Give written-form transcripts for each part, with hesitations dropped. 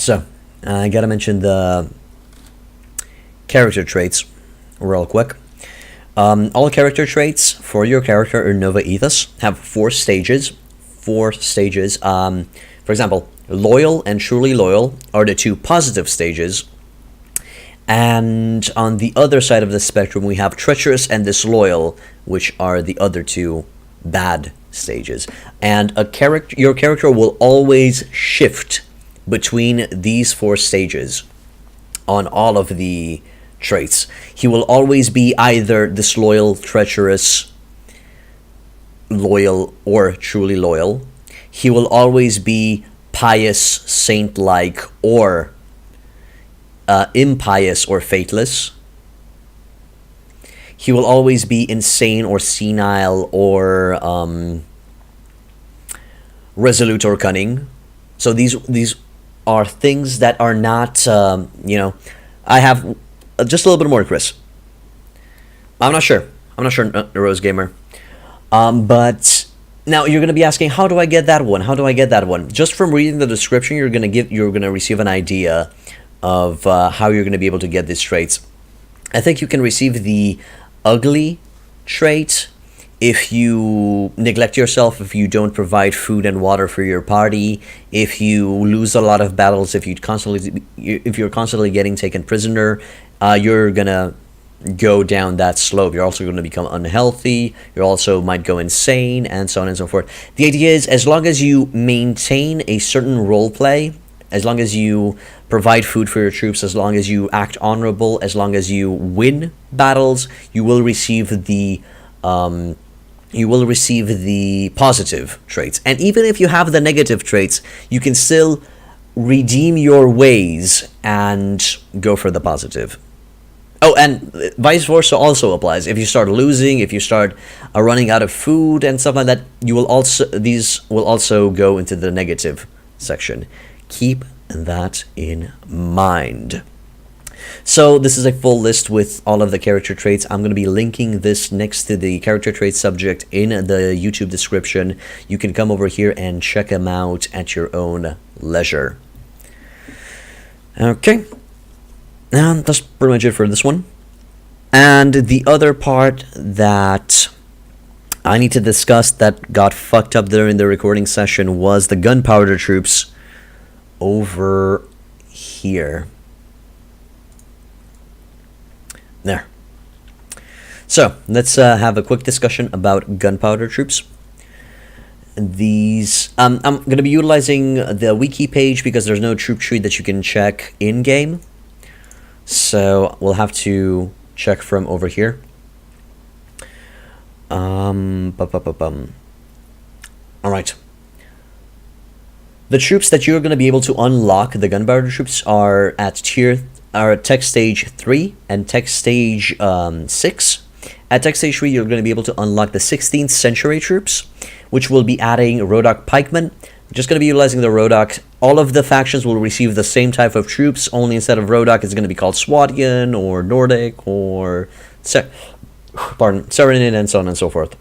So, I gotta mention the character traits real quick. All character traits for your character in Nova Aetas have 4 stages. For example, loyal and truly loyal are the 2 positive stages. And on the other side of the spectrum, we have treacherous and disloyal, which are the other 2 bad stages. And your character will always shift between these 4 stages on all of the traits. He will always be either disloyal, treacherous, loyal, or truly loyal. He will always be pious, saint-like, or impious or faithless. He will always be insane or senile or resolute or cunning. So these are things that are not, I have just a little bit more, Chris. I'm not sure, Rose Gamer. But now you're going to be asking, how do I get that one? How do I get that one? Just from reading the description, you're going to receive an idea of how you're going to be able to get these traits. I think you can receive the ugly trait if you neglect yourself, if you don't provide food and water for your party, if you lose a lot of battles, if you're constantly getting taken prisoner, you're gonna go down that slope. You're also going to become unhealthy. You also might go insane, and so on and so forth. The idea is, as long as you maintain a certain role play, as long as you provide food for your troops, as long as you act honorable, as long as you win battles, you will receive the positive traits. And even if you have the negative traits, you can still redeem your ways and go for the positive. Oh, and vice versa also applies. If you start losing, if you start running out of food and stuff like that, these will also go into the negative section. Keep that in mind. So this is a full list with all of the character traits. I'm going to be linking this next to the character trait subject in the YouTube description. You can come over here and check them out at your own leisure. Okay. And that's pretty much it for this one. And the other part that I need to discuss that got fucked up there in the recording session was the Gunpowder troops over here. There. So, let's have a quick discussion about Gunpowder troops. These, I'm going to be utilizing the wiki page because there's no troop tree that you can check in-game. So, we'll have to check from over here. Alright. The troops that you're going to be able to unlock, the Gunpowder troops, are at Tech Stage 3 and Tech Stage 6. At Tech Stage 3, you're going to be able to unlock the 16th Century troops, which will be adding Rodok Pikemen. Just going to be utilizing the Rodok. All of the factions will receive the same type of troops, only instead of Rodok, it's going to be called Swadian, or Nordic, or Serenid, and so on and so forth.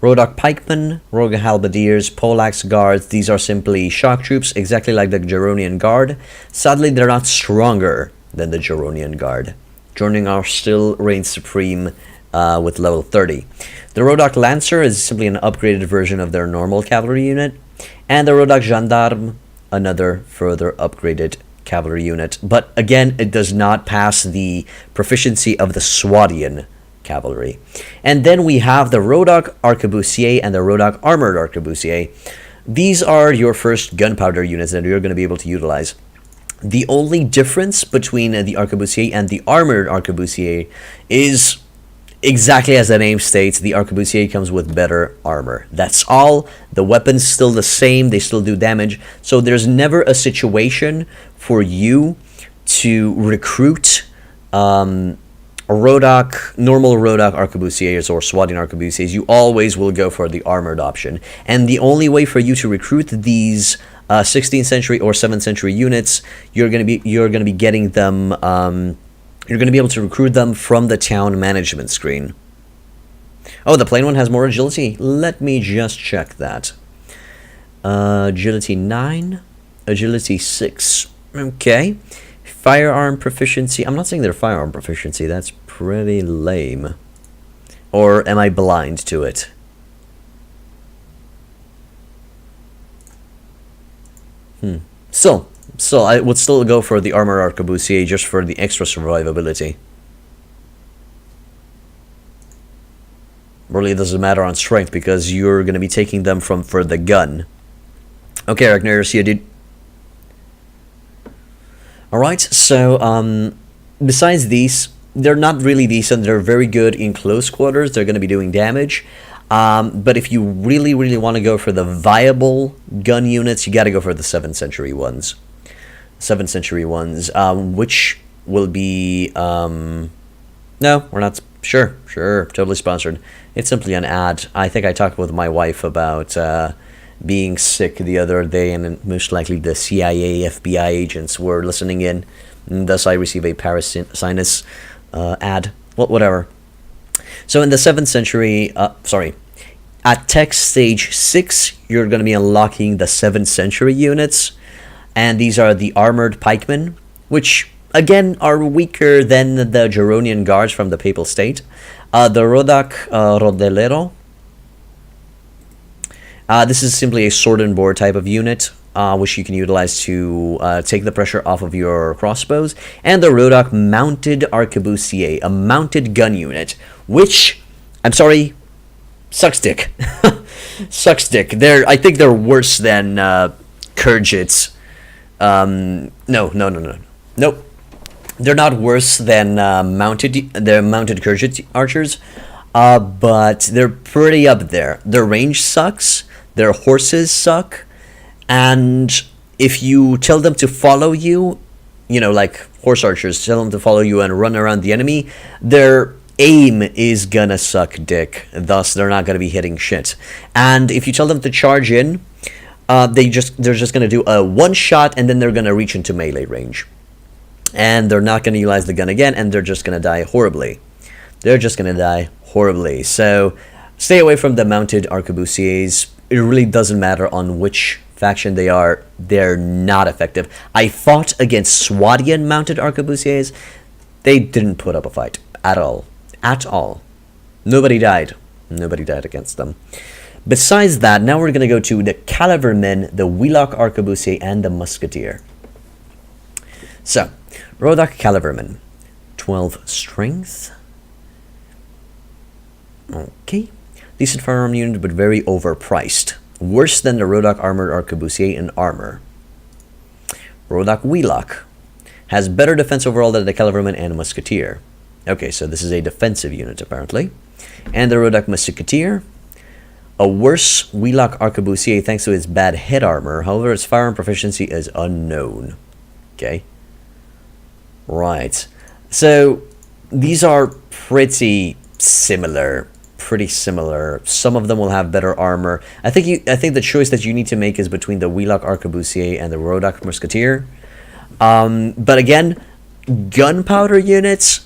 Rodok Pikemen, Rogue Halberdiers, Poleaxe Guards, these are simply shock troops, exactly like the Geronian Guard. Sadly, they're not stronger than the Geronian Guard. Jorningar still reigns supreme with level 30. The Rodok Lancer is simply an upgraded version of their normal cavalry unit. And the Rodok Gendarme, another further upgraded cavalry unit. But again, it does not pass the proficiency of the Swadian cavalry. And then we have the Rodok Arquebusier and the Rodok Armored Arquebusier. These are your first gunpowder units that you're going to be able to utilize. The only difference between the Arquebusier and the Armored Arquebusier is exactly as the name states, the Arquebusier comes with better armor. That's all. The weapon's still the same, they still do damage. So there's never a situation for you to recruit normal Rodok Arquebusiers or Swadian Arquebusiers. You always will go for the armored option. And the only way for you to recruit these 16th century or 7th century units, you're gonna be getting them. You're gonna be able to recruit them from the town management screen. Oh, the plain one has more agility. Let me just check that. Agility 9. Agility 6. Okay. Firearm proficiency. I'm not saying they're firearm proficiency. That's pretty lame. Or am I blind to it? So I would still go for the armor arquebusier just for the extra survivability. Really doesn't matter on strength because you're going to be taking them for the gun. Okay, Ragnar, see you, dude. Alright, so besides these, they're not really decent. They're very good in close quarters. They're going to be doing damage. But if you really want to go for the viable gun units, you got to go for the 7th century ones. 7th century ones, which will be... no, we're not... Sure, totally sponsored. It's simply an ad. I think I talked with my wife about being sick the other day, and most likely the CIA, FBI agents were listening in, and thus I receive a sinus ad. Well, whatever. So in the 7th century, at tech stage 6, you're going to be unlocking the 7th century units, and these are the armored pikemen, which again are weaker than the Geronian guards from the Papal State. The Rodak Rodelero. This is simply a sword and board type of unit, which you can utilize to take the pressure off of your crossbows. And the Rodak Mounted Arquebusier, a mounted gun unit, which, I'm sorry, sucks dick. Sucks dick. I think they're worse than Kurgits. Nope. They're not worse than mounted Kurgit archers, but they're pretty up there. Their range sucks. Their horses suck, and if you tell them to follow you, like horse archers, tell them to follow you and run around the enemy, their aim is gonna suck dick. Thus, they're not gonna be hitting shit. And if you tell them to charge in, they're just gonna do a one shot, and then they're gonna reach into melee range, and they're not gonna utilize the gun again, and they're just gonna die horribly. So, stay away from the mounted arquebusiers. It really doesn't matter on which faction they are. They're not effective. I fought against Swadian mounted arquebusiers. They didn't put up a fight at all. Nobody died against them. Besides that, now we're going to go to the Calivermen, the Wheelock Arquebusier, and the Musketeer. So, Rodak Calivermen. 12 strength. Okay. Decent firearm unit, but very overpriced. Worse than the Rodak Armored Arquebusier in armor. Rodak Wheelock has better defense overall than the Calivermen and Musketeer. Okay, so this is a defensive unit, apparently. And the Rodak Musketeer, a worse Wheelock Arquebusier thanks to its bad head armor. However, its firearm proficiency is unknown. Okay. Right. So, these are pretty similar. Some of them will have better armor. I think the choice that you need to make is between the Wheelock Arquebusier and the Rodak Musketeer. But again, gunpowder units,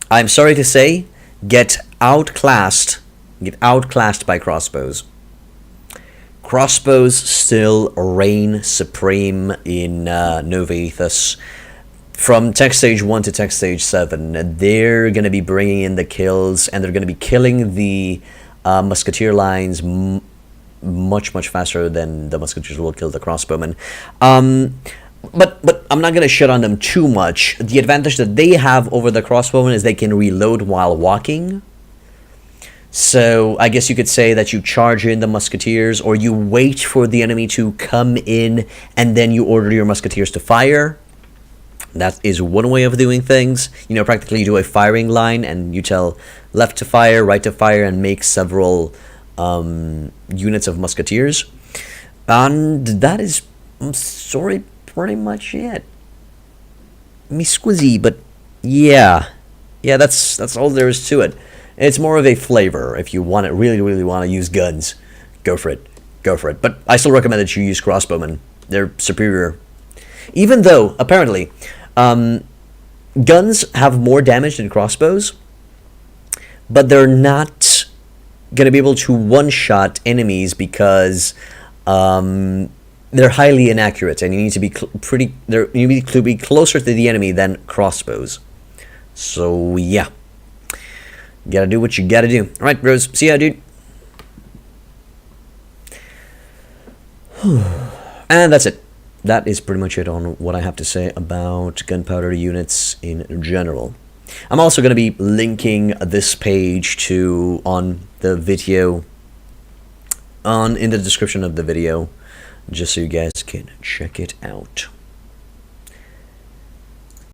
I'm sorry to say, get outclassed by crossbows. Crossbows still reign supreme in Nova Aetas. From tech stage 1 to tech stage 7, they're going to be bringing in the kills, and they're going to be killing the musketeer lines much faster than the musketeers will kill the crossbowmen. But I'm not going to shit on them too much. The advantage that they have over the crossbowmen is they can reload while walking. So I guess you could say that you charge in the musketeers, or you wait for the enemy to come in, and then you order your musketeers to fire. That is one way of doing things. Practically you do a firing line, and you tell left to fire, right to fire, and make several units of musketeers. And that is, I'm sorry, pretty much it. Me squizzy, but yeah, that's all there is to it. It's more of a flavor. If you really want to use guns, go for it. But I still recommend that you use crossbowmen. They're superior. Even though, apparently, guns have more damage than crossbows, but they're not going to be able to one-shot enemies because they're highly inaccurate, and you need to be you need to be closer to the enemy than crossbows. So yeah, you gotta do what you gotta do. All right, bros. See ya, dude. And that's it. That is pretty much it on what I have to say about gunpowder units in general. I'm also going to be linking this page to on the video in the description of the video, just so you guys can check it out.